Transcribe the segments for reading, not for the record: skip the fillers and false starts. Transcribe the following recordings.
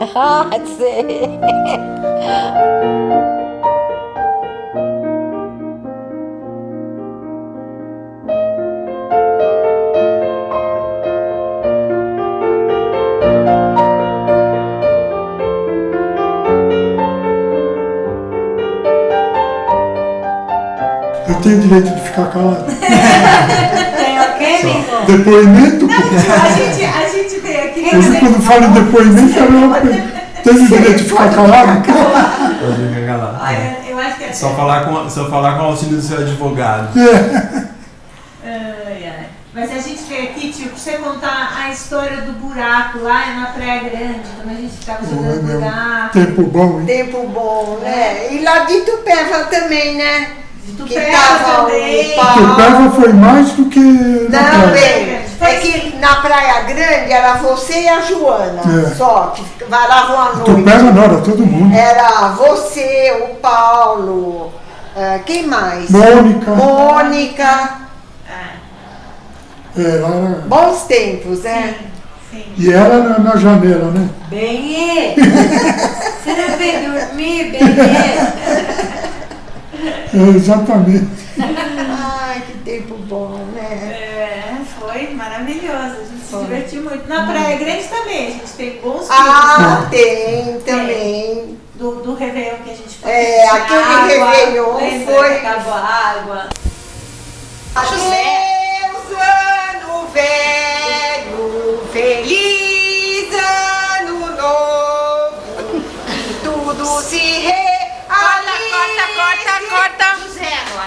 Ah, sei. Eu tenho direito de ficar calado. Tem o quê, Nico? Depoimento? A gente tem aqui. Hoje quando falo em depoimento, eu tenho direito de ficar calado? Pode ficar calado. Olha, eu acho que é. Só falar com o auxílio do seu advogado. Ai, ai. Mas a gente veio aqui, tio, pra você contar a história do buraco lá na Praia Grande, quando a gente ficava jogando buraco. Tempo bom, hein? Tempo bom, né? E lá de Itupeva também, né? De Que Itupeva tava também. o pau. Itupeva foi mais do que na Não, praia. bem, é que na Praia Grande era você e a Joana, É. só, que varavam à noite. Itupeva não, era todo mundo. Era você, o Paulo, quem mais? Mônica. Mônica. É, lá era... Bons tempos, né? Sim. E era na janela, né? Benê! Você não veio dormir, Benê? É, exatamente. Ai, que tempo bom, né? É, foi maravilhoso, a gente se divertiu muito. Na Praia Grande também, a gente tem bons Ah, filmes, tem também. do Réveillon que a gente foi. É, aquele Réveillon lembra foi- que acabou a água. Adeus, ano velho, feliz ano novo, que tudo se realize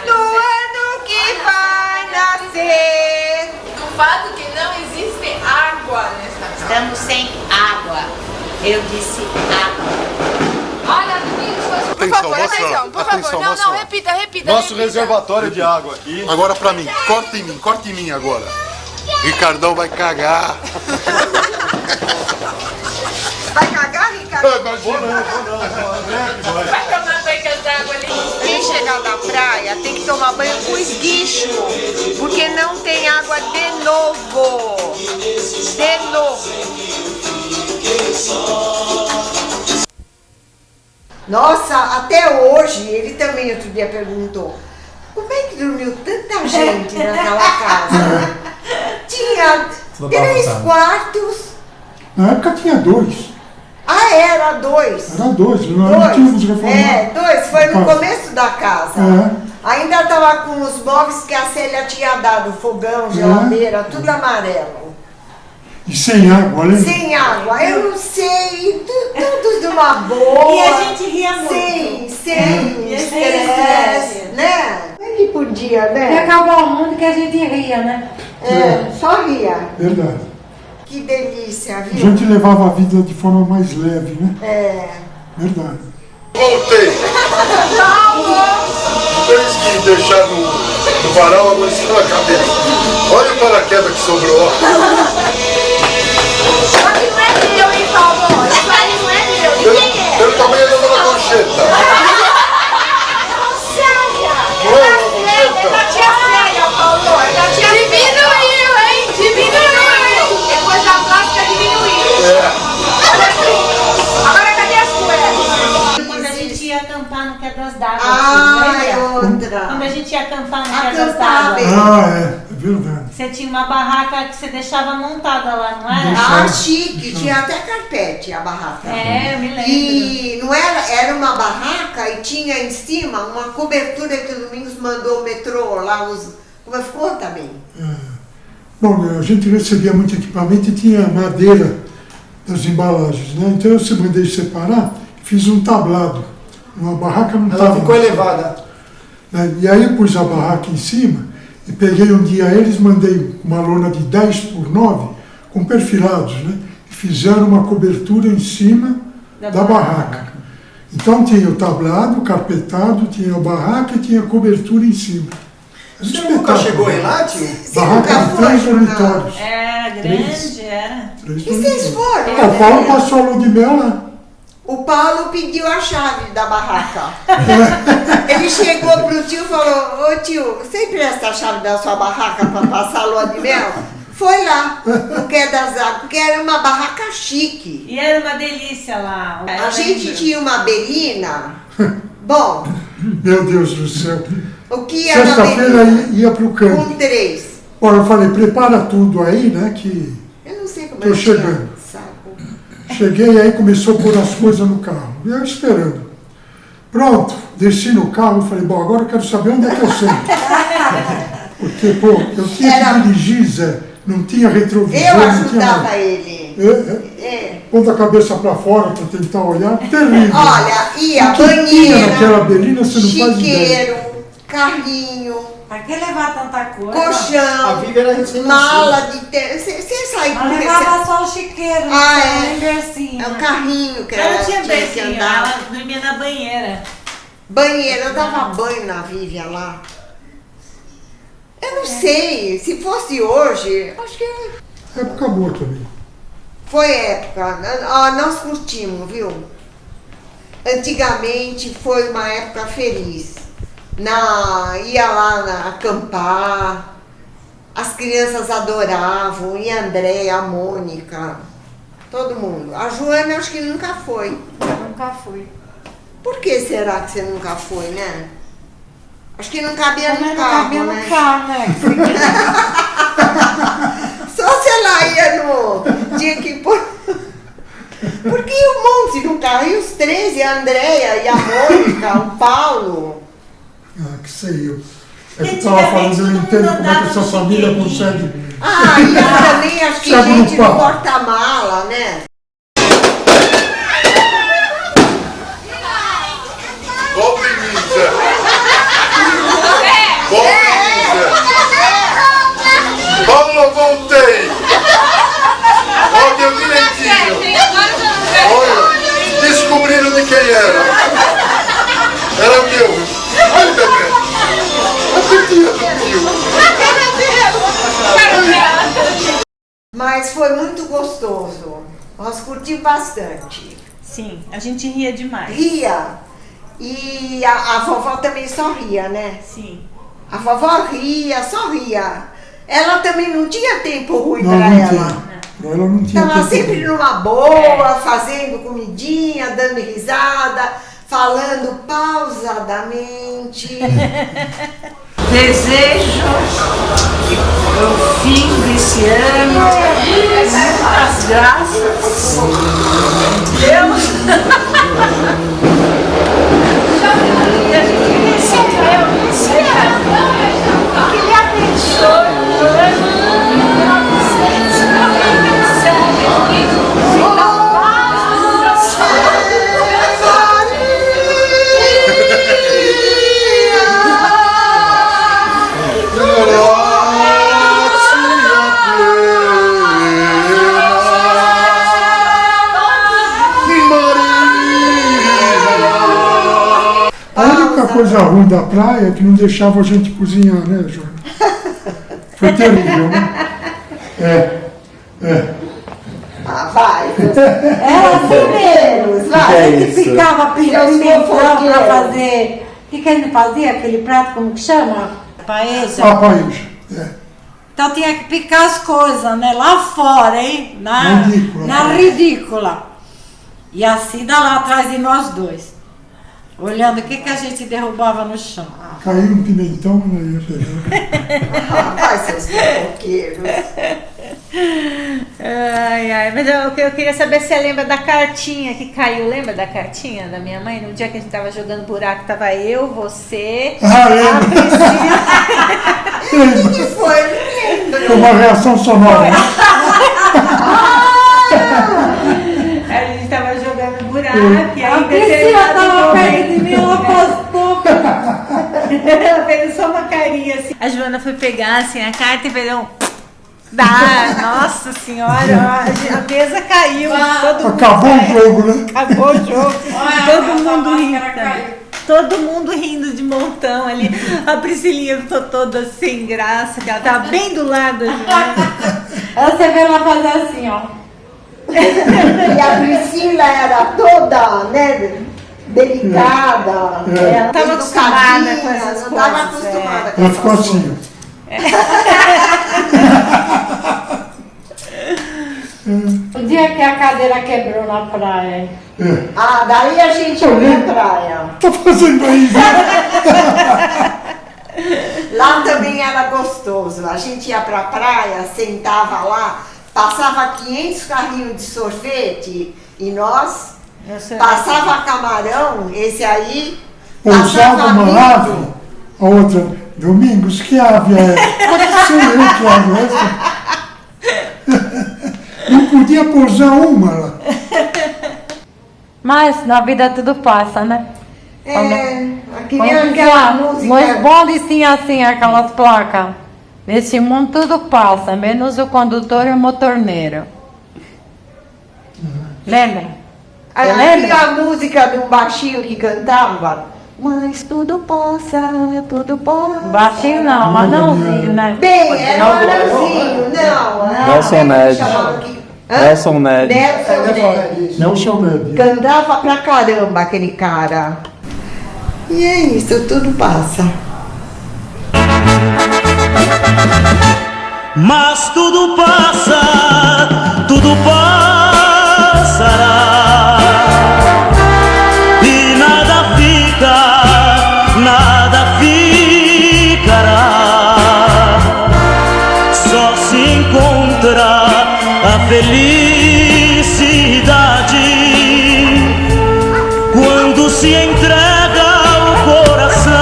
no ano que vai nascer. O fato que não existe água nesta casa. Estamos sem água. Eu disse água. Olha, Domingos, por Atenção, favor, moça. atenção, por Atenção, favor. Não, moça. não, repita. Nosso repita. reservatório de água aqui. Agora pra mim, corta em mim agora. Ricardão vai cagar. Vai cagar, Ricardo? Vai tomar banho com essa água ali. Quem chegar da praia tem que tomar banho com esguicho, porque não tem água de novo. De novo. Nossa, até hoje, ele também outro dia perguntou, como é que dormiu tanta gente naquela casa? Tinha Tudo tava 3 lotado. quartos. Na época tinha 2. Ah, era 2. Era 2, não tínhamos reformado. É, 2, foi no Casa. começo da casa. É. Ainda estava com os móveis que a Célia tinha dado, fogão, geladeira, tudo amarelo. E sem água, lembra? Sem água, eu não sei, tudo de uma boa. E a gente ria muito. Sem E sem estresse, estresse. né? Como é que podia, E né? acabar o mundo que a gente ria, né? É, só ria. Verdade. Que delícia, A viu? gente levava a vida de forma mais leve, né? É. Verdade. Voltei. Tens que deixar no varal a mãozinha na cabeça. Olha o paraquedas que sobrou. Só que não é meu, hein, Paulo? Isso aí não é meu. E quem é? Pelo tamanho da dona Concheta. Não é, dona Concheta? Da tia Célia, Paulo. É da tia Diminuiu, hein? Diminuiu. Depois da plástica diminuiu. Olha aqui. Agora cadê as cuecas? Quando a gente ia acampar no Quedas d'Água. Ai, lembra? outra. Quando a gente ia acampar no Quedas Acampar, d'Água. bem. Ah, é verdade. Você tinha uma barraca que você deixava montada lá, não era? Ah, chique, tinha até carpete a barraca. É, eu me lembro. E não era uma barraca e tinha em cima uma cobertura que o Domingos mandou o metrô lá, como ficou também. Bom, a gente recebia muito equipamento e tinha madeira das embalagens, né? Então eu mandei separar, fiz um tablado. Uma barraca não Ela estava. ficou elevada. E aí eu pus a barraca em cima e peguei um dia eles, mandei uma lona de 10 por 9 com perfilados, né? E fizeram uma cobertura em cima da barraca. Então tinha o tablado, o carpetado, tinha a barraca e tinha a cobertura em cima. Era um Você nunca espetáculo. chegou em lá, tio? Você Barraca nunca de foi, 3 Joana? dormitórios. Era grande, era. 3 E vocês dormitórios. foram? O Paulo passou a lua de mel lá. O Paulo pediu a chave da barraca. Ele chegou pro tio e falou, ô tio, você empresta a chave da sua barraca para passar a lua de mel? Foi lá, no Quer das Águas, porque era uma barraca chique. E era uma delícia lá. A gente tinha uma Belina. Bom, Meu Deus do céu. o que era uma Sexta-feira Belina? ia pro campo. Com 3. Bom, eu falei, prepara tudo aí, né? Que Eu não sei como Tô eu tinha chegando. saco. cheguei aí, começou a pôr as coisas no carro. E eu esperando. Pronto, desci no carro e falei, bom, agora eu quero saber onde é que eu sento. Porque, pô, eu tinha que dirigir, Zé. Não tinha retrovisor, Eu não tinha ajudava nada. ele. É, pondo a cabeça para fora para tentar olhar, terrível. Olha, ia O que tinha naquela banheira, Belina, você não faz ideia. chiqueiro, carrinho, Pra que levar tanta coisa? A colchão, Vivi era recém-nascida. mala de tênis. Você sai Mas com levava só o chiqueiro, Ah, não é. tinha bercinho. É um carrinho que Ela ela não tinha tinha que bercinho, andar. ela dormia na banheira. Banheiro, eu dava banho na Vivian lá. Eu não sei, se fosse hoje, acho que Época boa também. foi época. Nós curtimos, viu? Antigamente foi uma época feliz. Ia lá acampar, as crianças adoravam, e a Andréia, a Mônica, todo mundo. A Joana acho que nunca foi. Eu nunca fui. Por que será que você nunca foi, né? Acho que não cabia Também no não carro, cabia né? no carro, né? Só se ela ia no... Tinha que pôr... Porque ia um monte no carro, e os 13, a Andréia e a Mônica, o Paulo. Ah, que sei eu. É que eu E estava falando, antigamente eu não todo entendo mundo como é que essa andava família de consegue. Ah, e eu também acho que Sabe no gente no pau. porta-mala, né? Volta em mim, Zé. Volta em mim, Zé. Paulo, voltei. Olha eu direitinho. Olha, descobriram de quem era. Era meu. Olha, Bebê. A titia do tio. Mas foi muito gostoso. Nós curtimos bastante. Sim, a gente ria demais. Ria. E a vovó também só ria, né? Sim. A vovó ria, só ria. Ela também não tinha tempo ruim Não, pra não ela. tinha. Pra ela não tinha Estava tempo. sempre numa boa, fazendo comidinha, dando risada, falando pausadamente. Desejo o fim desse ano, muitas graças. Deus. Que lhe abençoe o ano de 1997. Muita paz no A única coisa ruim da praia é que não deixava a gente cozinhar, né, Joana? Foi terrível, né? Ah, vai. Era assim mesmo. Vai. A gente picava pimentão fofoqueiro. pra fazer. O que a gente fazia? Aquele prato, como que chama? Paeja. A paeja. Então tinha que picar as coisas, né? Lá fora, hein? Ridícula. Na ridícula. E a Cida lá atrás de nós dois. Olhando o que a gente derrubava no chão. Caiu um pimentão, não ia pegar. Ah, vai, seus fofoqueiros. Ai, ai, mas eu queria saber se você lembra da cartinha que caiu. Lembra da cartinha da minha mãe? No dia que a gente tava jogando buraco, tava eu, você, Ah, a lembro. Priscila. O que foi? Não lembro. Foi uma reação sonora. A gente tava jogando buraco e A aí Priscila tava perto momento, de mim, ela afastou. ela fez só uma carinha assim. A Joana foi pegar assim a carta e fez um... Nossa senhora, a mesa caiu. Todo mundo Acabou o caiu. jogo, né? Acabou o jogo. Todo mundo rindo. máscara caiu. Todo mundo rindo de montão ali. A Priscilinha ficou toda sem graça, que ela tava bem do lado da Joana. Aí você vê ela fazer assim, ó. E a Priscila era toda, né, delicada. Ela tava acostumada com essas não estava coisas, acostumada com Ela essas ficou coisas. assim, ó. O dia que a cadeira quebrou na praia. Ah, daí a gente ia pra praia. Tá fazendo aí, viu? Lá também era gostoso. A gente ia pra praia, sentava lá, passava 500 carrinhos de sorvete e nós passava camarão, esse aí Pousava passava uma milho. ave, a outra, Domingos, que ave é essa? Sou eu que ave é essa? Não podia pousar uma lá. Mas na vida tudo passa, né? Aquela música. Nos bondes tinha assim aquelas placas. Nesse mundo tudo passa, menos o condutor e o motorneiro. Lembra? Aquela música do baixinho que cantava. Mas tudo passa, tudo passa. Baixinho não, mas nãozinho, né? Bem, era um anãozinho, não. Nelson Ned. Nelson Ned. Não chama de. Cantava pra caramba aquele cara. E é isso, tudo passa. Mas tudo passa, tudo passará. E nada ficará. Só se encontra a felicidade quando se entrega o coração.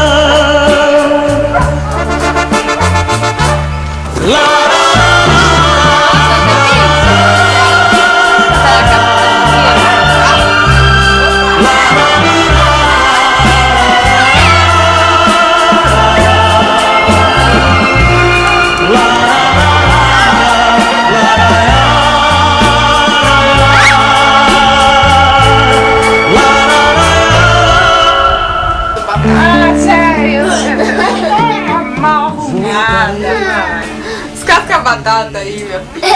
Descasca a batata aí, meu filho.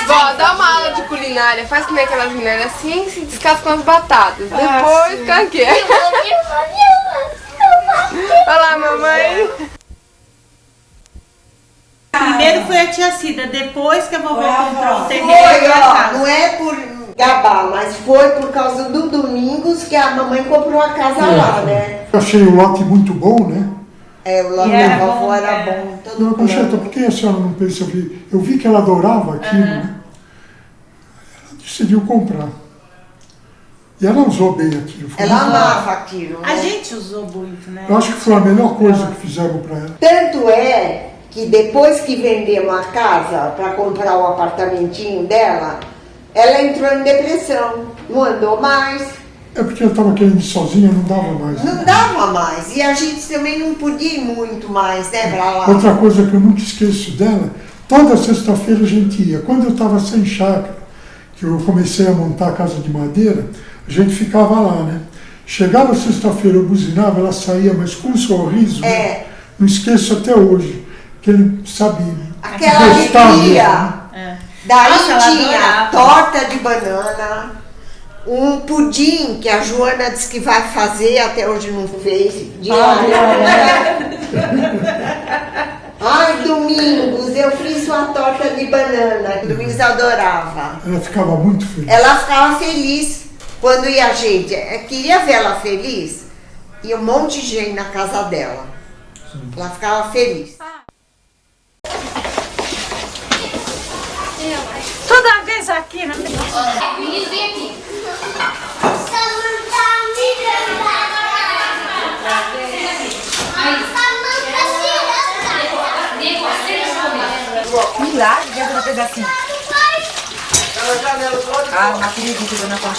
Vó, dá uma aula de culinária. Faz que nem aquelas meninas assim, se descascam as batatas. Depois fica aqui. Olha lá, mamãe. Primeiro foi a tia Cida, depois que a vovó comprou o terreno Foi, pra ó, casa. não é por gabar, mas foi por causa do Domingos que a mamãe comprou a casa lá, né? Eu achei o lote muito bom, né? O lote da vovó era bom, todo Não, Concheta, plano. por que a senhora não pensa? Eu vi que ela adorava aquilo, né? Ela decidiu comprar. E ela usou bem aquilo. Foi Ela muito- amava aquilo, né? A gente usou muito, né? Eu acho que foi a melhor coisa que fizeram para ela. Tanto é que depois que vendemos a casa para comprar o apartamentinho dela, ela entrou em depressão, não andou mais, É porque eu estava querendo ir sozinha, não dava mais. não dava mais. E a gente também não podia ir muito mais, né, pra lá. Outra coisa que eu nunca esqueço dela, toda sexta-feira a gente ia. Quando eu estava sem chácara, que eu comecei a montar a casa de madeira, a gente ficava lá, né? Chegava sexta-feira, eu buzinava, ela saía, mas com um sorriso, né? Não esqueço até hoje, que ele sabia. Aquela gostar alegria. mesmo, né? Daí Nossa, ela tinha adorava. torta de banana, um pudim que a Joana disse que vai fazer, até hoje não fez. Ai, Domingos, eu fiz uma torta de banana. Domingos adorava. Ela ficava muito feliz. Ela ficava feliz quando ia a gente. Queria ver ela feliz e um monte de gente na casa dela. Ela ficava feliz. Toda vez aqui, né?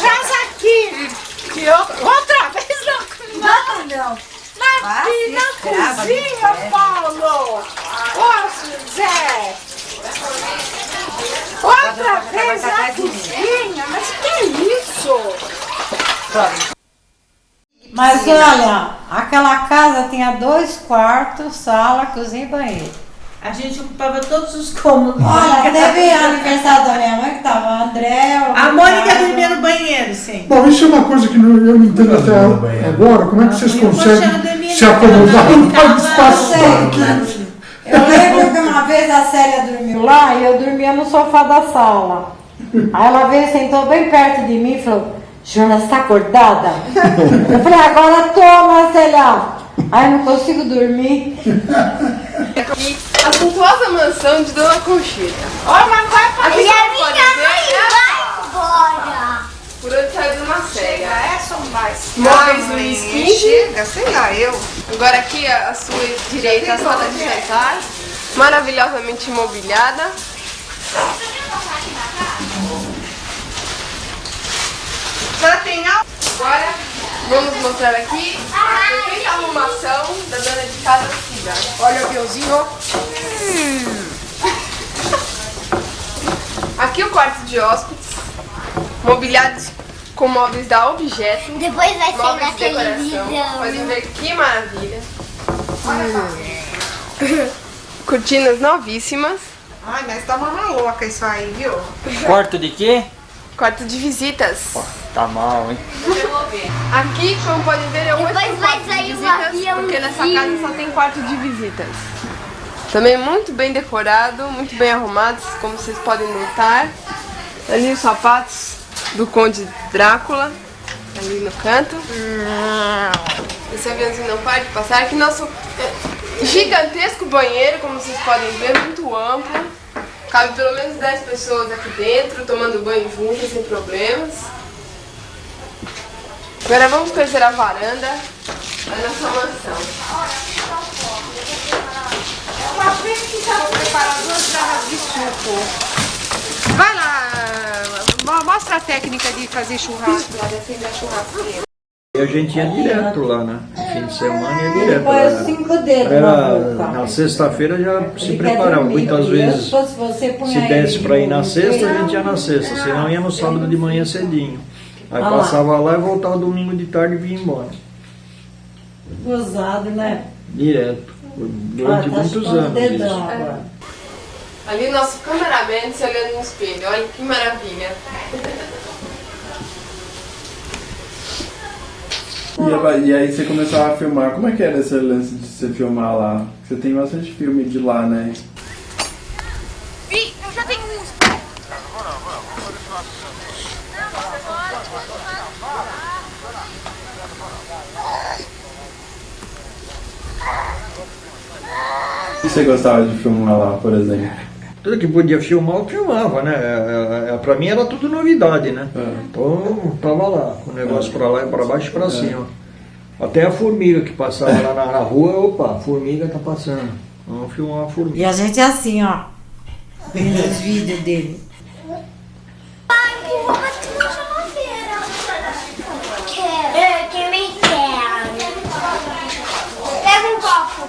Traz aqui! Que outra vez não! Não! Na cozinha, Paulo! Ô, Zé! Outra vez na cozinha! Mas que isso? Mas olha, aquela casa tinha 2 quartos, sala, cozinha e banheiro. A gente ocupava todos os cômodos. Olha, teve aniversário da minha mãe que tava o André, o A Mônica Ricardo. dormia no banheiro, sim. Bom, isso é uma coisa que eu não entendo até agora. Como é que vocês Eu conseguem gostava de dormir se na acomodar cama, no tava espaço sei. todo aqui? Eu lembro que uma vez a Célia dormiu lá e eu dormia no sofá da sala. Aí ela veio, sentou bem perto de mim e falou: Joana, você tá acordada? Eu falei: agora toma, Célia. Aí eu não consigo dormir. Aqui, a suntuosa mansão de Dona Conchita. Olha, mas vai pra aqui. Por onde saiu uma cega. São mais. Móveis Luiz XV. Chega, sei lá, eu. Agora aqui à sua direita a sala de jantar. Maravilhosamente imobiliada. Agora vamos mostrar aqui a perfeita arrumação da dona de casa Cida. Olha o aviãozinho. Aqui o quarto de hóspedes, mobiliados com móveis da Objeto. Depois vai ser móveis de naquele decoração. vídeo. Podem ver que maravilha. Cortinas novíssimas. Ai, nós estamos uma louca isso aí, viu? Quarto de quê? Quarto de visitas. Tá mal, hein? Aqui, como podem ver, é o Depois único vai quarto de sair o visitas, aviãozinho. porque nessa casa só tem quarto de visitas. Também muito bem decorado, muito bem arrumado, como vocês podem notar. Ali os sapatos do Conde Drácula, ali no canto. Esse aviãozinho não para de passar. Aqui nosso gigantesco banheiro, como vocês podem ver, muito amplo. Cabe pelo menos 10 pessoas aqui dentro, tomando banho juntas, sem problemas. Agora vamos conhecer a varanda da nossa mansão. Vou preparar 2 garrafas de suco. Vai lá, mostra a técnica de fazer churrasco, lá de acender a churrasqueira. E a gente ia direto lá, né? Fim de semana ia direto Põe lá. os 5 dedos na Era, boca. na sexta-feira já se Ele quer preparava. dormir. Muitas vezes, Se fosse você, punha se desse ele para ir na no sexta, a peito. gente ia na sexta. Senão ia no sábado de manhã cedinho. Aí Ah lá. passava lá e voltava domingo de tarde e vinha embora. Gozado, né? Direto. Durante tá muitos chupando anos. dedão isso. agora. Ali nosso cameraman se olhando no espelho. Olha que maravilha. E aí você começava a filmar. Como é que era esse lance de você filmar lá? Você tem bastante filme de lá, né? Vi, eu já tenho um. E você gostava de filmar lá, por exemplo? Tudo que podia filmar, eu filmava, né? Pra mim era tudo novidade, né? Então tava lá, com o negócio pra lá e pra baixo e pra cima. Até a formiga que passava lá na rua, opa, a formiga tá passando. Vamos filmar a formiga. E a gente é assim, ó. Vendo os vídeos dele. Pai, empurra uma geladeira. Eu também quero. Pega um copo.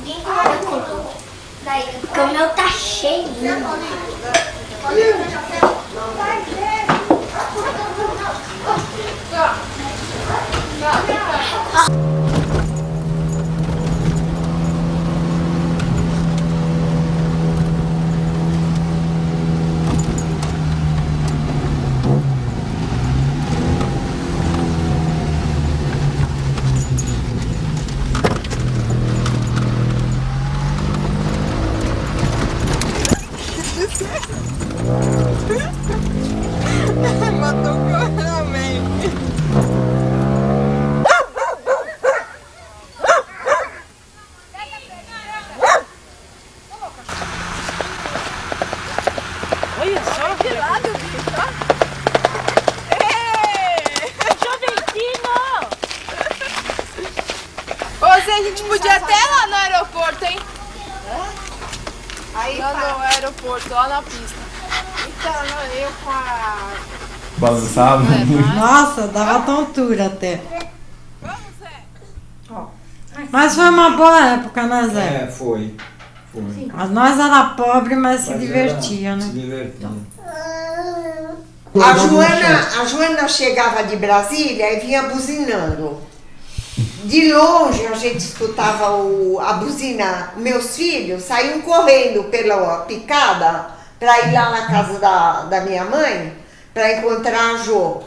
Ninguém coloca. Daí, porque o meu tá cheio. Matou o cameraman. Olha só, que lado, bicho. Joventino! Ô, Zé, a gente podia até ir lá no aeroporto, hein? Aí Lá no aeroporto, lá na pista. então, eu com a... Balançava? Nossa, dava tontura até. Mas foi uma boa época, né, Zé? Foi. Nós era pobre, mas se Mas divertia, Se né? divertia. A Joana chegava de Brasília e vinha buzinando. De longe a gente escutava a buzina. Meus filhos saíam correndo pela picada para ir lá na casa da minha mãe para encontrar a Jo.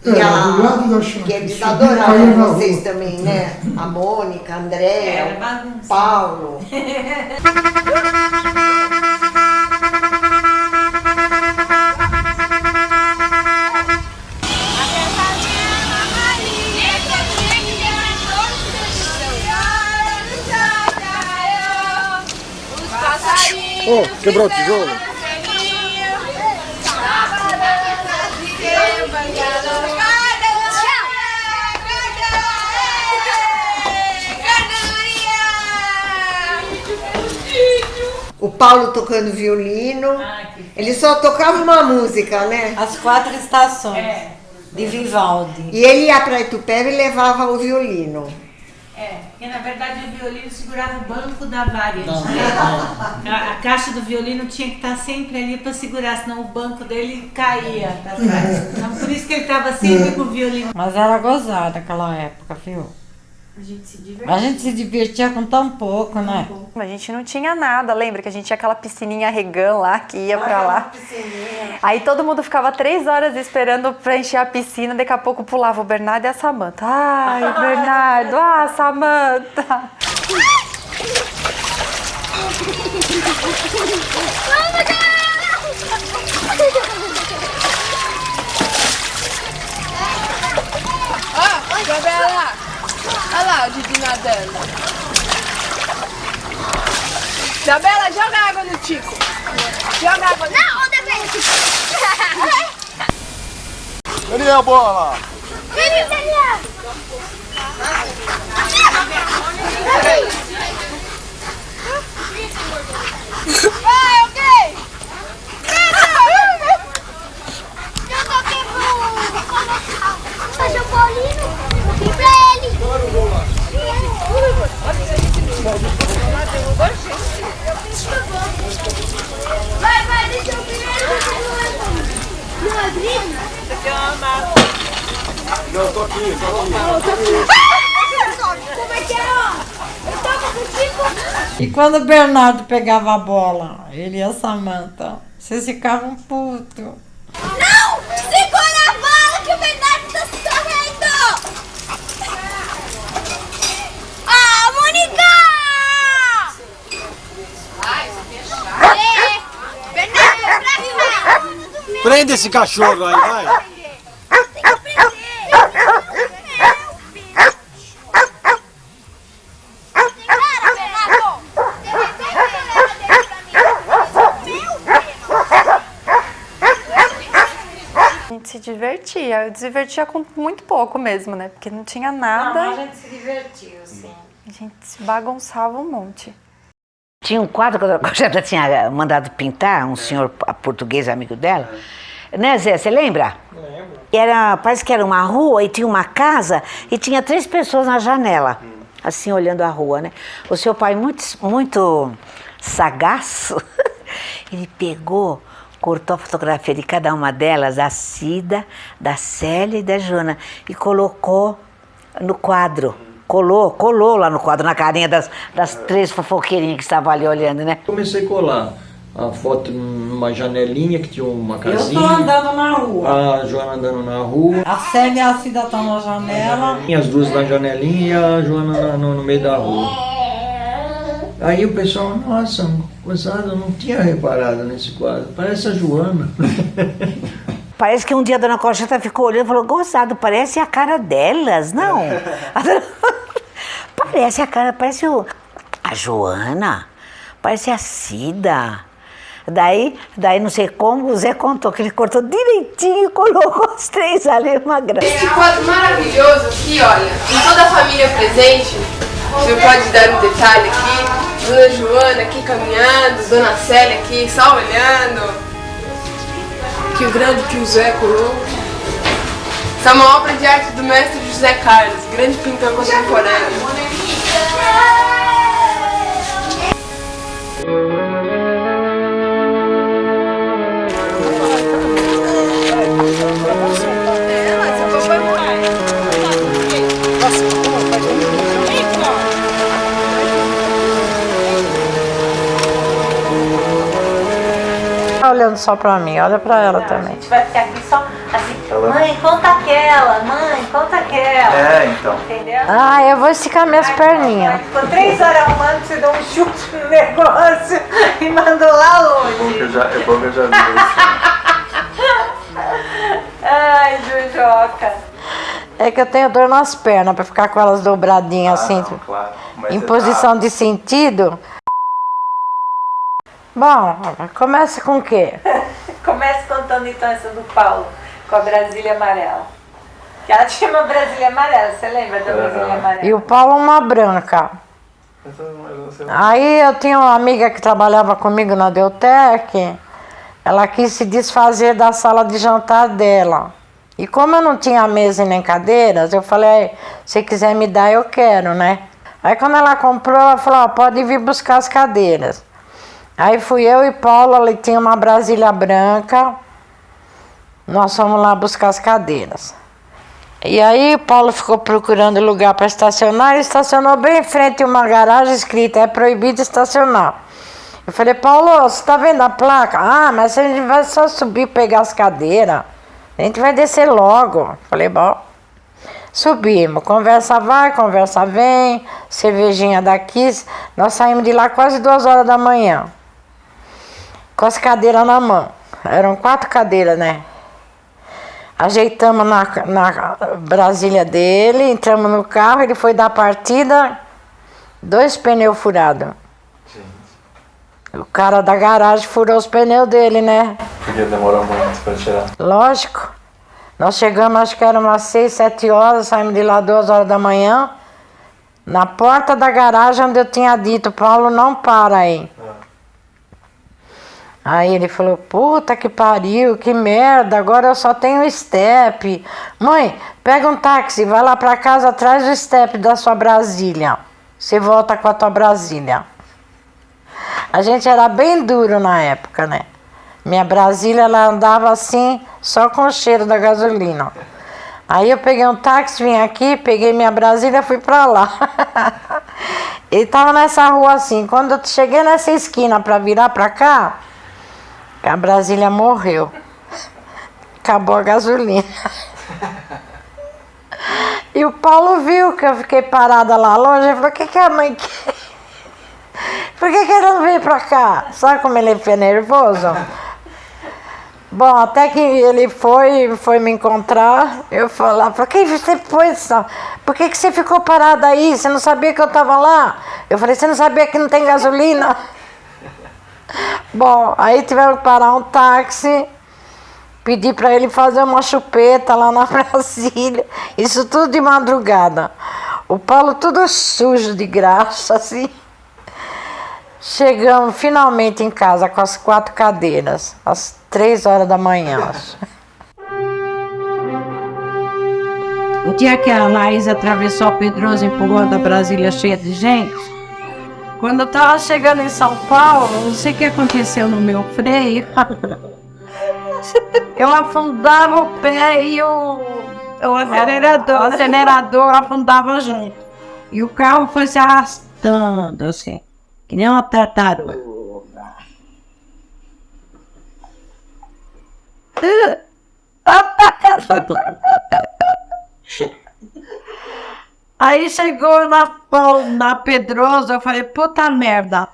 E do lado da chácara. que eles Subia, adoravam caía na vocês rua. também, né? A Mônica, a Andréia, Era bagunça. Paulo. Oh, quebrou o tijolo? O Paulo tocando violino. Ele só tocava uma música, né? As 4 estações de Vivaldi. E ele ia para Itupeva e levava o violino. Porque na verdade o violino segurava o banco da variante. A caixa do violino tinha que estar sempre ali para segurar, senão o banco dele caía para trás. Então, por isso que ele estava sempre com o violino. Mas era gozada aquela época, viu? A gente se divertia. A gente se divertia com tão pouco, né? A gente não tinha nada, lembra que a gente tinha aquela piscininha regã lá, que ia pra lá. Aí todo mundo ficava 3 horas esperando pra encher a piscina, daqui a pouco pulava o Bernardo e a Samanta. Ai, Bernardo, Samanta. Ó, Isabela! Olha lá o Didi nadando. Isabela, joga água no Tico. Joga água no Tico. Não, outra vez. Cadê a bola? Daniel. Vai, ok! Eu toquei pro fazer o bolinho e pra ele. Vai, deixa eu primeiro. Não é grito? Não, tô aqui. Como é que é, ó? Eu toco contigo. E quando o Bernardo pegava a bola, ele e a Samanta, vocês ficavam putos. Não! Segura a bola que o Bernardo tá correndo! Ah, Mônica! Bernardo, pra cá! Prende esse cachorro aí, vai. Tem que prender! Para, Bernardo! A gente se divertia, eu divertia com muito pouco mesmo, né? Porque não tinha nada. Não, a gente se divertiu, sim. A gente se bagunçava um monte. Tinha um quadro que a Jana tinha mandado pintar, um senhor português amigo dela. Né, Zé? Você lembra? Lembro. Parece que era uma rua e tinha uma casa e tinha 3 pessoas na janela, assim, olhando a rua, né? O seu pai, muito sagaz, ele pegou, cortou a fotografia de cada uma delas, da Cida, da Célia e da Joana, e colocou no quadro. Colou lá no quadro, na carinha das 3 fofoqueirinhas que estavam ali olhando, né? Comecei a colar a foto numa janelinha que tinha uma casinha. Eu tô andando na rua. A Joana andando na rua. A Célia e a Cida estão na janela. E as duas na janelinha e a Joana no meio da rua. Aí o pessoal, nossa, gozado, eu não tinha reparado nesse quadro. Parece a Joana. Parece que um dia a dona Conchita ficou olhando e falou, gozado, parece a cara delas, não? Parece a cara, parece a Joana, parece a Cida. Daí não sei como, o Zé contou que ele cortou direitinho e colocou as 3 ali, uma graça. Esse quadro maravilhoso aqui, olha, com toda a família presente, você pode dar um detalhe aqui, Dona Joana aqui caminhando, Dona Célia aqui só olhando. Que o grande que o Zé colou. Essa é uma obra de arte do mestre José Carlos, grande pintor contemporâneo. Tá olhando só pra mim, olha pra ela também. A gente vai ficar aqui só assim, Ela... Mãe, conta aquela, mãe, conta aquela. É, então. Entendeu? Ah, eu vou esticar minhas perninhas. Ficou 3 horas arrumando, você deu um chute no negócio e mandou lá longe. É bom que eu já vi isso. Ai, Jujoca. É que eu tenho dor nas pernas pra ficar com elas dobradinhas assim, não, claro. Mas em você posição de sentido. Bom, começa com o quê? Comece contando então essa do Paulo, com a Brasília amarela. Que ela tinha uma Brasília amarela, você lembra da Brasília amarela? E o Paulo uma branca. Aí eu tinha uma amiga que trabalhava comigo na Deutec, ela quis se desfazer da sala de jantar dela. E como eu não tinha mesa e nem cadeiras, eu falei, se quiser me dar, eu quero, né? Aí quando ela comprou, ela falou, ó, pode vir buscar as cadeiras. Aí fui eu e Paulo, ela tinha uma Brasília branca, nós fomos lá buscar as cadeiras. E aí Paulo ficou procurando lugar para estacionar e estacionou bem em frente a uma garagem escrita, é proibido estacionar. Eu falei, Paulo, você tá vendo a placa? Ah, mas a gente vai só subir e pegar as cadeiras. A gente vai descer logo. Falei, bom. Subimos, conversa vai, conversa vem, cervejinha daqui. Nós saímos de lá quase 2 horas da manhã. Com as cadeiras na mão. Eram 4 cadeiras, né? Ajeitamos na Brasília dele, entramos no carro, ele foi dar partida, 2 pneus furados. O cara da garagem furou os pneus dele, né? Porque demorou muito para tirar. Lógico. Nós chegamos, acho que era umas 6, 7 horas, saímos de lá 2 horas da manhã. Na porta da garagem onde eu tinha dito, Paulo, não para aí. Aí ele falou, puta que pariu, que merda, agora eu só tenho step. Mãe, pega um táxi, vai lá pra casa, traz o step da sua Brasília. Você volta com a tua Brasília. A gente era bem duro na época, né? Minha Brasília, ela andava assim, só com o cheiro da gasolina. Aí eu peguei um táxi, vim aqui, peguei minha Brasília e fui pra lá. Ele tava nessa rua assim, quando eu cheguei nessa esquina pra virar pra cá, a Brasília morreu. Acabou a gasolina. E o Paulo viu que eu fiquei parada lá longe, ele falou, o que a mãe quer? Por que ele não veio pra cá? Sabe como ele foi nervoso? Bom, até que ele foi me encontrar, eu falei, por que você foi? Por que você ficou parada aí? Você não sabia que eu tava lá? Eu falei, você não sabia que não tem gasolina? Bom, aí tiveram que parar um táxi, pedir para ele fazer uma chupeta lá na Brasília, isso tudo de madrugada. O Paulo tudo sujo de graxa, assim. Chegamos finalmente em casa com as 4 cadeiras, às 3 horas da manhã. O dia que a Laís atravessou a Pedroso empurrando a Brasília cheia de gente, quando eu tava chegando em São Paulo, não sei o que aconteceu no meu freio, eu afundava o pé e o acelerador afundava junto. E o carro foi se arrastando, assim, que nem uma tartaruga. Aí chegou na Pedroso, eu falei, puta merda,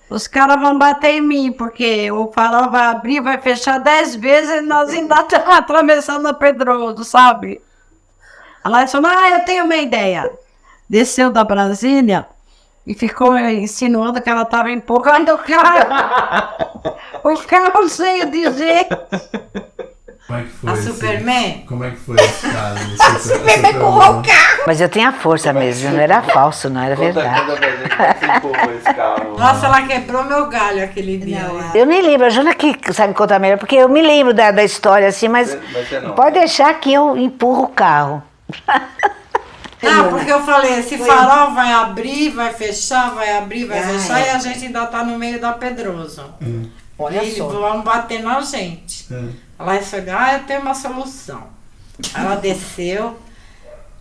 os caras vão bater em mim, porque o farol vai abrir, vai fechar 10 vezes e nós ainda estamos atravessando a Pedroso, sabe? Ela falou, eu tenho uma ideia. Desceu da Brasília e ficou insinuando que ela estava empurrando o carro. O carro cheio de gente. Como é que foi? A Superman? Como é que foi esse caso? A Superman empurrou o carro. Mas eu tinha força mesmo, não era falso, não era verdade. Nossa, ela quebrou meu galho aquele dia. Eu nem lembro, a Jana que sabe contar melhor, porque eu me lembro da história assim, mas pode deixar que eu empurro o carro. Não, porque eu falei, esse farol vai abrir, vai fechar, vai abrir, vai fechar, e a gente ainda tá no meio da Pedroso. Olha e só. vão bater na gente. Ela falou, eu tenho uma solução. Ela desceu,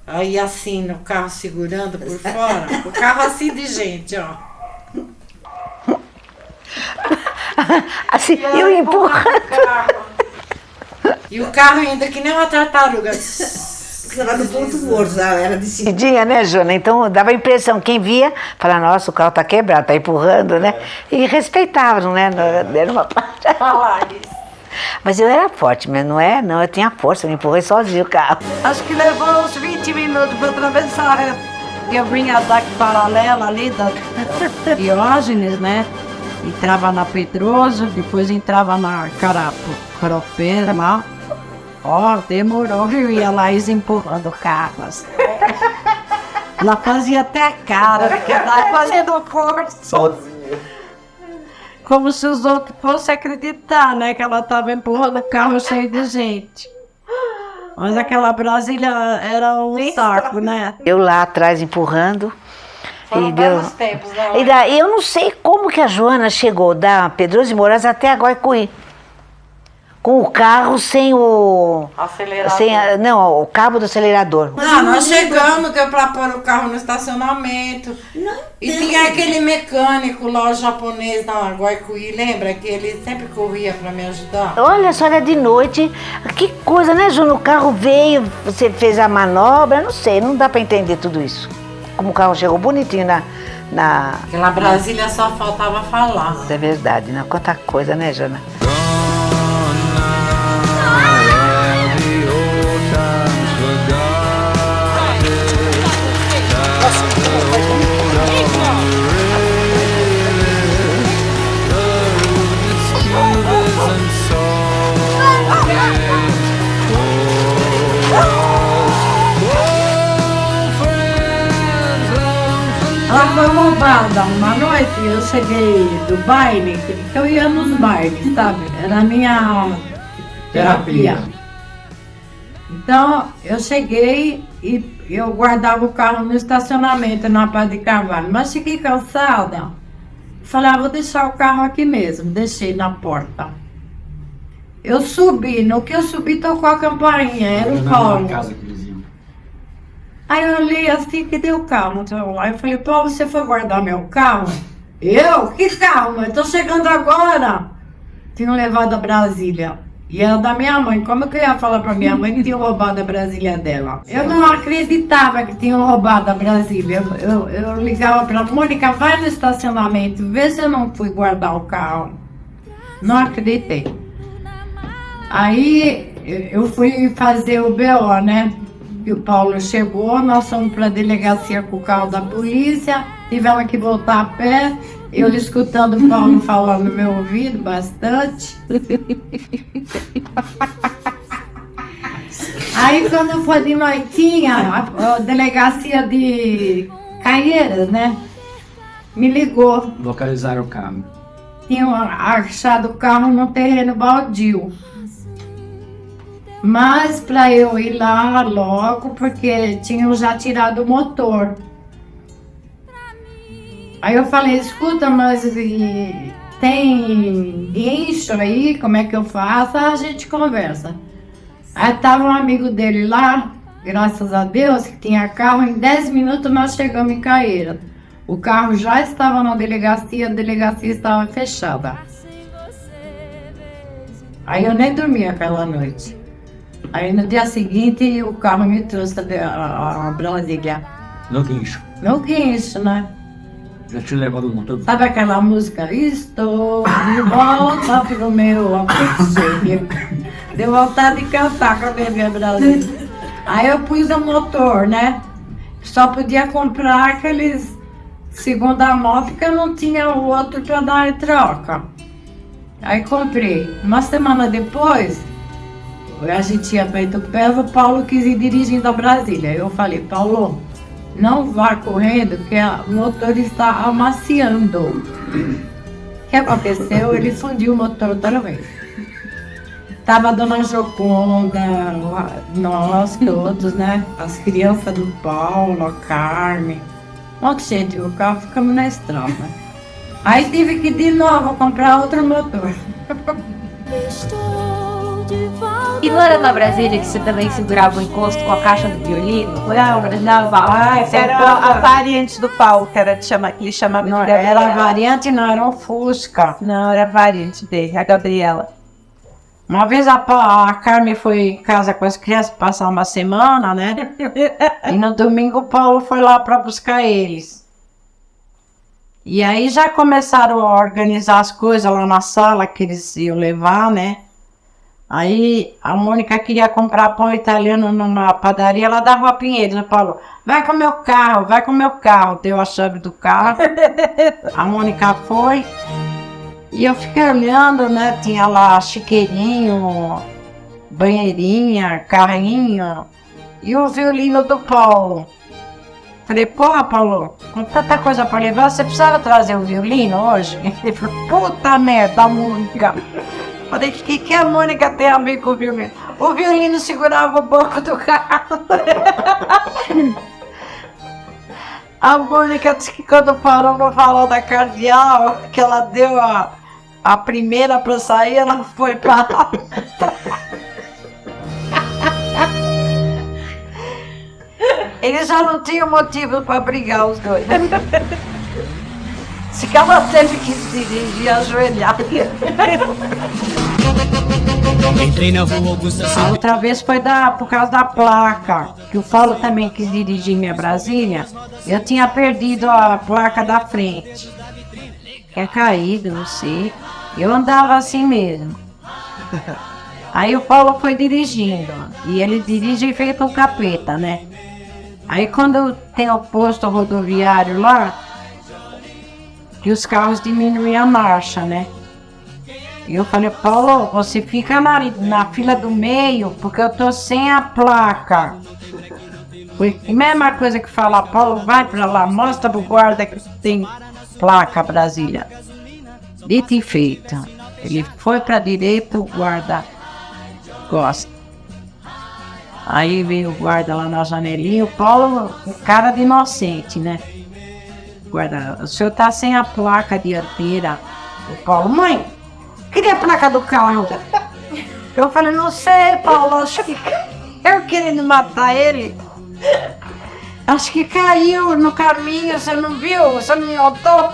aí assim, no carro segurando por fora, o carro assim de gente, ó. Assim, eu empurro. E o carro ainda que nem uma tartaruga. Porque era do ponto morto, era Decidinha, né, Jona? Então dava a impressão, quem via, falava, nossa, o carro tá quebrado, tá empurrando, né? E respeitavam, né? Era uma Mas eu era forte, mas não é? Não, eu tinha força, eu empurrei sozinho o carro. Acho que levou uns 20 minutos para atravessar. Eu vinha da paralela ali, da Diógenes, né? Entrava na Pedroso, depois entrava na Caropera lá. Ó, demorou, viu? Ia lá empurrando carros. Ela fazia até cara, porque ela fazendo força. Como se os outros fossem acreditar, né? Que ela estava empurrando o carro cheio de gente. Mas aquela Brasília era um saco, né? Eu lá atrás empurrando. Foram vários tempos, né? E daí eu não sei como que a Joana chegou da Pedroso de Moraes até a Guaicuí. Com o carro sem o... Acelerador. Não, o cabo do acelerador. Não, nós chegamos, deu pra pôr o carro no estacionamento. E tinha aquele mecânico lá, o japonês na Guaicuí, lembra? Que ele sempre corria pra me ajudar. Olha só, era de noite. Que coisa, né, Joana? O carro veio, você fez a manobra, não sei, não dá pra entender tudo isso. Como o carro chegou bonitinho na... Aquela Brasília só faltava falar. É verdade, né? Quanta coisa, né, Joana? Ela foi roubada uma noite, eu cheguei do baile, que eu ia nos bailes, sabe? Era a minha terapia. Então, eu cheguei e eu guardava o carro no estacionamento na Paz de Carvalho, mas cheguei cansada. Falei, vou deixar o carro aqui mesmo, deixei na porta. Eu subi, no que eu subi tocou a campainha, era o Paulo. Aí eu olhei assim, cadê o carro? Aí eu falei, Paulo, você foi guardar meu carro? Eu? Que carro, mãe? Tô chegando agora. Tinham levado a Brasília. E era da minha mãe. Como que eu ia falar pra minha mãe que tinham roubado a Brasília dela? Eu não acreditava que tinham roubado a Brasília. Eu ligava pra Mônica, vai no estacionamento, vê se eu não fui guardar o carro. Não acreditei. Aí eu fui fazer o BO, né? E o Paulo chegou, nós fomos para a delegacia com o carro da polícia, tivemos que voltar a pé, eu escutando o Paulo falando no meu ouvido bastante. Aí quando foi de noitinha, a delegacia de Caieiras, né, me ligou. Localizaram o carro. Tinham achado o carro no terreno baldio. Mas para eu ir lá logo, porque tinham já tirado o motor. Aí eu falei, escuta, mas tem guincho aí? Como é que eu faço? A gente conversa. Aí tava um amigo dele lá, graças a Deus, que tinha carro. Em 10 minutos nós chegamos em Caieiras. O carro já estava na delegacia, a delegacia estava fechada. Aí eu nem dormi aquela noite. Aí no dia seguinte o carro me trouxe a Brasília. No guincho. No guincho, né? Já te levado no motor? Sabe aquela música? Estou de volta pro meu aconselho. Deu vontade de cantar com a minha Brasília. Aí eu pus o motor, né? Só podia comprar aqueles segunda mão, porque eu não tinha o outro para dar em troca. Aí comprei. Uma semana depois, a gente tinha feito o pé, o Paulo quis ir dirigindo a Brasília. Eu falei, Paulo, não vá correndo, que o motor está amaciando. O que aconteceu? Ele fundiu o motor outra vez. Tava a dona Joconda, nós todos, né? As crianças do Paulo, a Carmen. Um monte de gente, o carro ficamos na estrada. Aí tive que de novo comprar outro motor. E não era na Brasília que você também segurava o encosto com a caixa do violino? Era a variante do Paulo, que ele chamava Não de era a variante, não, era um Fusca. Não, era a variante dele, a Gabriela. Uma vez a Carmen foi em casa com as crianças passar uma semana, né? E no domingo o Paulo foi lá para buscar eles. E aí já começaram a organizar as coisas lá na sala que eles iam levar, né? Aí a Mônica queria comprar pão italiano numa padaria lá da Rua Pinheiros. O Paulo, vai com o meu carro. Deu a chave do carro. A Mônica foi. E eu fiquei olhando, né? Tinha lá chiqueirinho, banheirinha, carrinho. E o violino do Paulo. Falei, porra, Paulo, com tanta coisa pra levar, você precisava trazer o violino hoje? Ele falou, puta merda, Mônica. Falei, o que a Mônica tem a ver com o violino? O violino segurava o banco do carro. A Mônica disse que quando parou no farol da Cardeal, que ela deu a primeira pra sair, ela foi pra lá. Eles já não tinham motivo pra brigar, os dois. Se que ela teve que se dirigir ajoelhada. Entrei na rua Augusta. A outra vez foi por causa da placa, que o Paulo também quis dirigir minha Brasília. Eu tinha perdido a placa da frente. Tinha caído, não sei. Eu andava assim mesmo. Aí o Paulo foi dirigindo. E ele dirige feito um capeta, né? Aí quando tem o posto rodoviário lá, que os carros diminuem a marcha, né? E eu falei, Paulo, você fica na fila do meio, porque eu tô sem a placa. Foi a mesma coisa que falar, Paulo, vai pra lá, mostra pro guarda que tem placa Brasília. Dito e feito. Ele foi pra direita, o guarda gosta. Aí veio o guarda lá na janelinha, o Paulo, cara de inocente, né? Guarda, o senhor tá sem a placa dianteira. O Paulo, mãe, cadê a placa do carro? Eu falei, não sei, Paulo, acho que eu querendo matar ele. Acho que caiu no caminho, você não viu? Você não notou?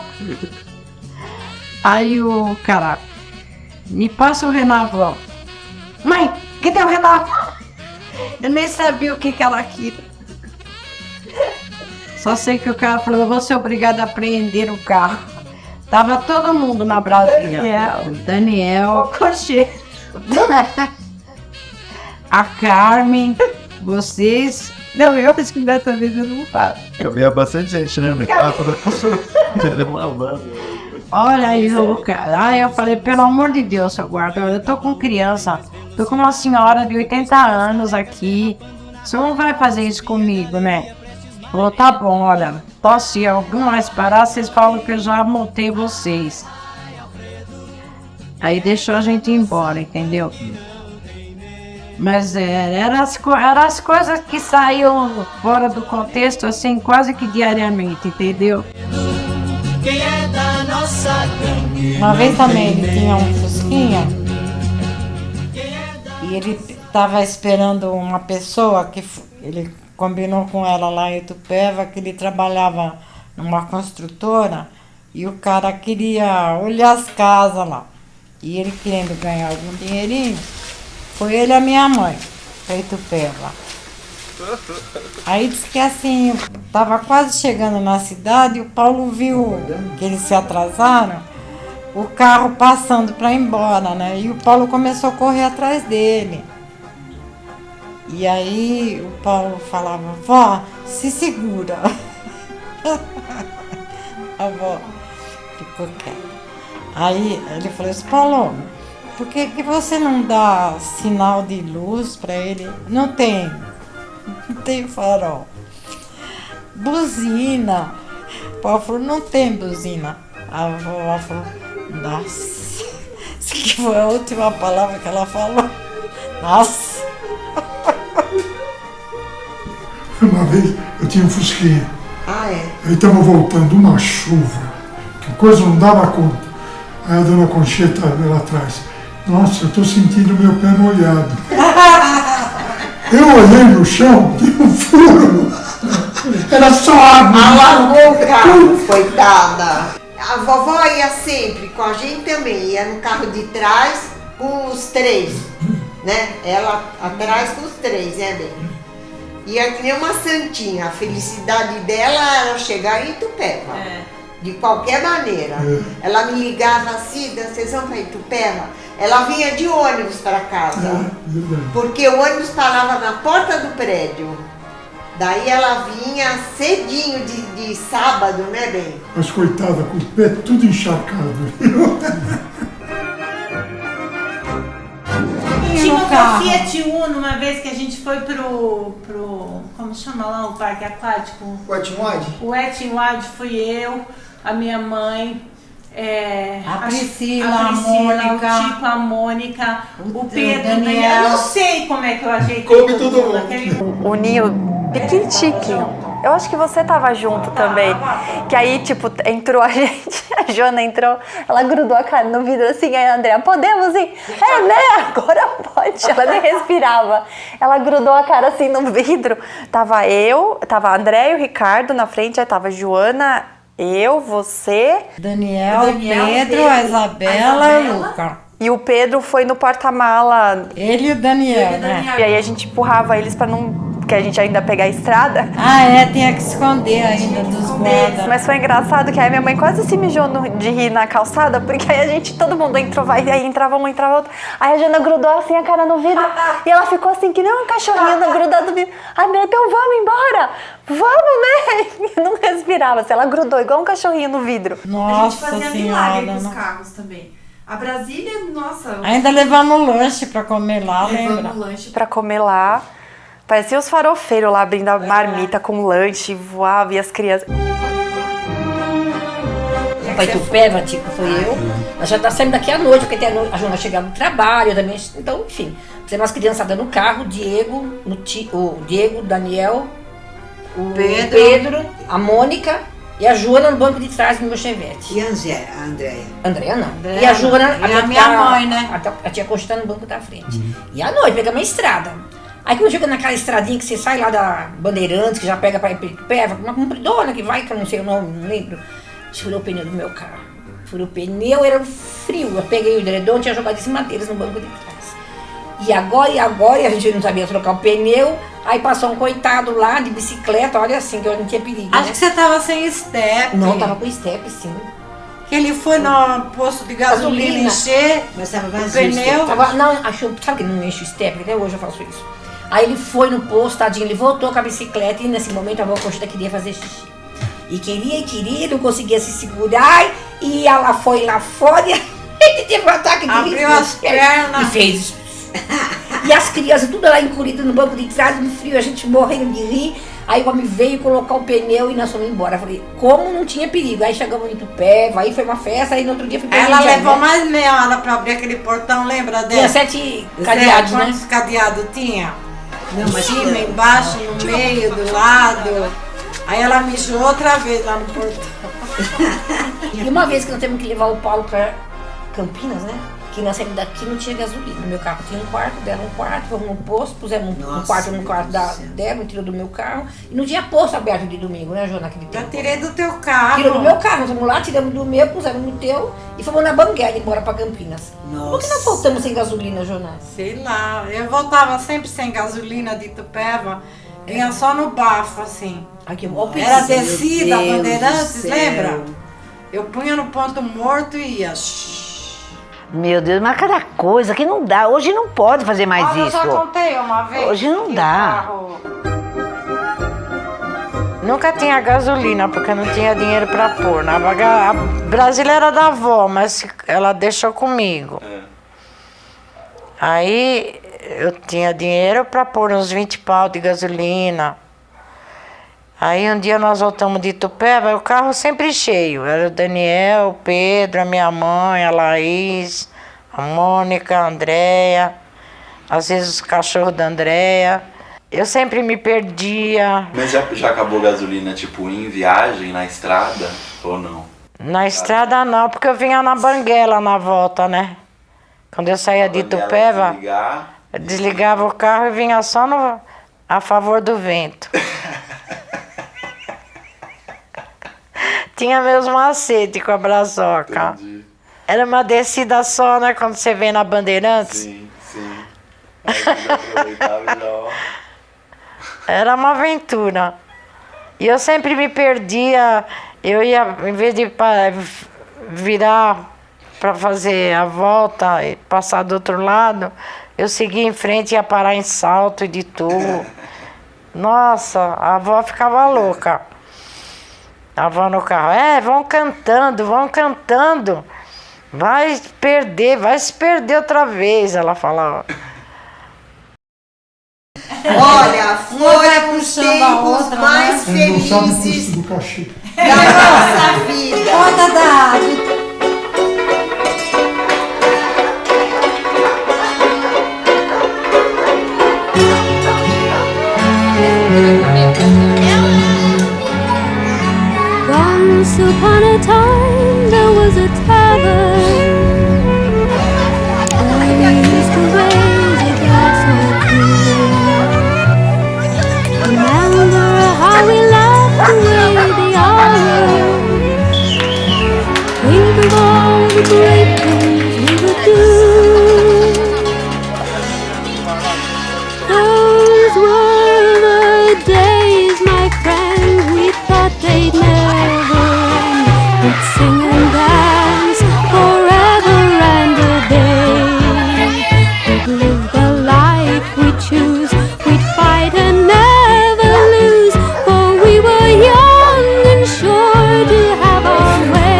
Aí o cara, me passa o Renavão. Mãe, cadê o Renavão? Eu nem sabia o que ela queria. Só sei que o cara falou, eu vou ser obrigada a apreender o carro. Tava todo mundo na Brasília. O Daniel, a Carmen, vocês. Não, eu acho que dessa vez eu não faço. Eu vejo bastante gente, né? Olha aí, o cara. Aí eu falei, pelo amor de Deus, seu guarda, eu tô com criança. Tô com uma senhora de 80 anos aqui. O senhor não vai fazer isso comigo, né? Falou, tá bom, olha, se algum mais parar, vocês falam que eu já montei vocês. Aí deixou a gente ir embora, entendeu? Mas eram as coisas que saíam fora do contexto, assim, quase que diariamente, entendeu? Quem é da nossa gangue? Uma vez também ele tinha um fusquinha e ele estava esperando uma pessoa que ele combinou com ela lá em Itupeva, que ele trabalhava numa construtora e o cara queria olhar as casas lá. E ele querendo ganhar algum dinheirinho, foi ele e a minha mãe para Itupeva. Aí disse que assim, estava quase chegando na cidade e o Paulo viu que eles se atrasaram, o carro passando para ir embora, né? E o Paulo começou a correr atrás dele. E aí o Paulo falava, vó, se segura. A avó ficou quieta. Aí ele falou assim, Paulo, por que você não dá sinal de luz para ele? Não tem farol. Buzina. O Paulo falou, não tem buzina. A avó falou, nossa, isso que foi a última palavra que ela falou. Nossa. Uma vez eu tinha um fusquinha. Ah, é? Aí estava voltando uma chuva, que coisa não dava conta. Aí a dona Concheta veio lá atrás. Nossa, eu estou sentindo meu pé molhado. Eu olhei no chão, tinha um furo. Era só água. Alagou o carro, coitada. A vovó ia sempre com a gente também, ia no carro de trás com os 3, né? Ela atrás com os 3, né, bem? E é que nem uma santinha, a felicidade dela era chegar em Itupeva. De qualquer maneira. Ela me ligava assim, vocês vão para Itupeva? Ela vinha de ônibus para casa. Porque o ônibus parava na porta do prédio. Daí ela vinha cedinho de sábado, né, bem? Mas coitada, com o pé tudo encharcado. Tinha um Fiat Uno uma vez que a gente foi pro como chama lá o parque aquático? O Etmod? O Etmod fui eu, a minha mãe, a Priscila, a Mônica, o Chico, a Mônica, o Pedro, o Daniel. Eu não sei como é que eu ajeitei Coube todo mundo. Aquele... O ninho piquitiquinho. Eu acho que você tava junto também. Que aí, tipo, entrou a gente, a Joana entrou, ela grudou a cara no vidro assim, aí a Andréa, podemos ir? É, né? Agora pode. Ela nem respirava. Ela grudou a cara assim no vidro. Tava eu, tava a Andréa e o Ricardo na frente, aí tava a Joana, eu, você... Daniel, Pedro, a Isabela e o Luca. E o Pedro foi no porta-mala. Ele e o Daniel, né? E aí a gente empurrava eles pra não... Porque a gente ainda ia pegar a estrada. Tinha que esconder ainda dos guardas. Mas foi engraçado que aí minha mãe quase se mijou de rir na calçada, porque aí todo mundo entrou, aí entrava um, entrava outro. Aí a Jana grudou assim a cara no vidro e ela ficou assim, que nem um cachorrinho grudado no vidro. Ai, meu, então vamos embora! Vamos, né? E não respirava, assim, ela grudou igual um cachorrinho no vidro. Nossa a gente fazia Senhora. milagre com os carros também. A Brasília, nossa... Ainda levamos lanche pra comer lá, lembra? Levamos lanche pra comer lá. Parecia os farofeiros lá abrindo a marmita com lanche, voava e as crianças. Para Itupeva, tipo, foi eu. Nós já tá saindo daqui à noite, porque a Joana chegava no trabalho também. Então, enfim, fizemos as criançadas no carro, o Diego, o Daniel, o Pedro, a Mônica e a Joana no banco de trás do meu Chevette. E a Andréia? Andréia não. Andréia E a Joana, não. E a minha mãe, né? A tia Conchita no banco da frente. E à noite, pegamos a estrada. Aí quando chega naquela estradinha que você sai lá da Bandeirantes, que já pega pra Itupeva, uma compridona que vai, que eu não sei o nome, não lembro. Furou o pneu do meu carro. Furou o pneu, era frio. Eu peguei o edredom, tinha jogado em cima deles no banco de trás. E agora, a gente não sabia trocar o pneu. Aí passou um coitado lá de bicicleta, olha assim, que eu não tinha perigo. Acho né? que você tava sem step. Não, tava com step, sim. Que ele foi no posto de gasolina encher mas tava o vazio, pneu. Não, achou, sabe que não enche o step? Até hoje eu faço isso. Aí ele foi no posto, tadinho, ele voltou com a bicicleta e nesse momento a avó Conchita queria fazer xixi. E queria, não conseguia se segurar e ela foi lá fora e ele teve um ataque de abriu as pernas e fez. E as crianças tudo lá encolhidas no banco de trás, no frio, a gente morrendo de rir. Aí o homem veio colocar o pneu e nós fomos embora. Eu falei, como não tinha perigo? Aí chegamos em Itupeva, aí foi uma festa, aí no outro dia fui pra Ela Índia, levou né? mais meia hora pra abrir aquele portão, lembra dela? Tinha 7 cadeados, né? Quantos cadeados tinha? Não, Em mas cima, embaixo, no meio, do lado. Aí ela mijou outra vez lá no portão. E uma vez que nós temos que levar o Paulo pra Campinas, né? Que nós saímos daqui não tinha gasolina. No meu carro tinha um quarto, deram um quarto, fomos no posto, pusemos um quarto no quarto dela, tirou do meu carro. E não tinha posto aberto de domingo, né, Joana? Naquele tempo. Já tirei do teu carro. Tirou do meu carro, nós fomos lá, tiramos do meu, pusemos no teu e fomos na Banguela embora pra Campinas. Por que nós voltamos sem gasolina, Jonas? Sei lá, eu voltava sempre sem gasolina de Itupeva, vinha só no bafo, assim. Aqui, era descida, Bandeirantes, lembra? Eu punha no ponto morto e ia. Meu Deus, mas cada coisa que não dá. Hoje não pode fazer mais Olha, isso. eu já contei uma vez. Hoje não dá. Nunca tinha gasolina, porque não tinha dinheiro pra pôr. A Brasília era da avó, mas ela deixou comigo. Aí eu tinha dinheiro pra pôr uns 20 pau de gasolina. Aí um dia nós voltamos de Itupeva, o carro sempre cheio. Era o Daniel, o Pedro, a minha mãe, a Laís, a Mônica, a Andréia, às vezes os cachorros da Andréia. Eu sempre me perdia. Mas já acabou a gasolina, tipo, em viagem, na estrada, ou não? Na estrada não, porque eu vinha na Banguela na volta, né? Quando eu saía de Itupeva, eu desligava o carro e vinha só a favor do vento. Tinha meus macetes com a brazoca. Era uma descida só, né? Quando você vê na Bandeirantes. Sim, sim. Aí eu aproveitava e já, ó. Era uma aventura. E eu sempre me perdia. Eu ia, em vez de virar para fazer a volta e passar do outro lado, eu seguia em frente e ia parar em Salto e de Itu. Nossa, a avó ficava louca. A avó no carro, vão cantando, vão cantando. Vai se perder outra vez, ela falava. Olha, foram os tempos mais felizes do cachê. da nossa vida. Olha, Dade. Once upon a time there was a tavern. I used to raise a glass of beer. Remember how we laughed away the hours. Think of all the great things we would do. Those were the days, my friend, we thought they'd never end. We'd sing and dance forever and a day. We'd live the life we choose. We'd fight and never lose, for we were young and sure to have our way.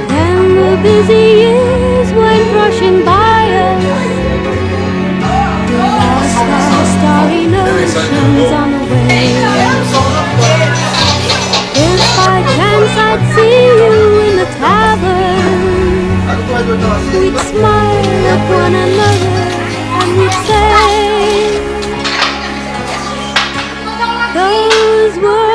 Then the busy years went rushing by us. We lost our starry notions on the way. If by chance I'd see you in the tavern, we'd smile at one another and we'd say, those were